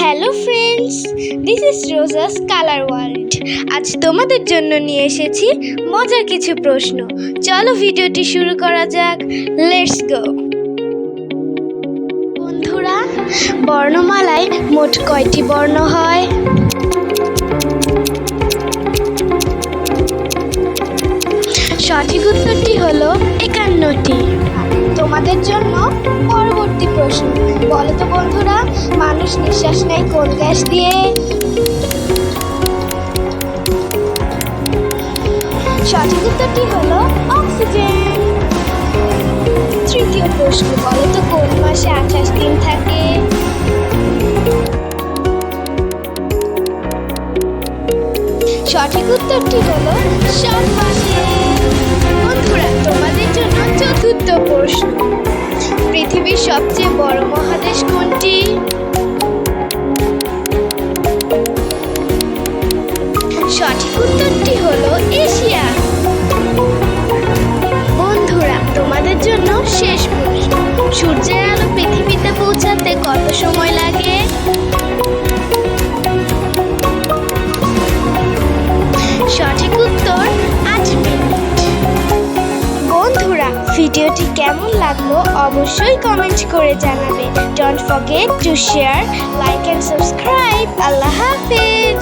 Hello friends, this is Roja's colour world. আজ তোমাদের জন্য নিয়ে এসেছি মজার কিছু প্রশ্ন। চলো ভিডিওটি শুরু করা যাক। Let's go. বন্ধুরা, বর্ণমালায় মোট কয়টি বর্ণ হয়? সঠিক উত্তরটি হলো 51টি। তোমাদের জন্য পরবর্তী প্রশ্ন, বলো তো বন্ধুরা, মানুষ নিঃশ্বাস নেয় কোন গ্যাস দিয়ে? সঠিক উত্তরটি হলো অক্সিজেন। তৃতীয় প্রশ্ন, বলো তো কোন মাসে 28 দিন থাকে? সঠিক উত্তরটি হলো সাত মাসে। বন্ধুরা, তোমাদের জন্য চতুর্থ প্রশ্ন, পৃথিবীর সবচেয়ে বড় মহাদেশ কোনটি? সঠিক উত্তরটি হলো এশিয়া। বন্ধুরা, তোমাদের জন্য শেষ প্রশ্ন, সূর্যের আলো পৃথিবীতে পৌঁছাতে কত সময় লাগে? সঠিক উত্তর 8 মিনিট। বন্ধুরা, ভিডিওটি কেমন লাগলো অবশ্যই কমেন্ট করে জানাবে। Don't forget to share, like and subscribe. আল্লাহ হাফেজ।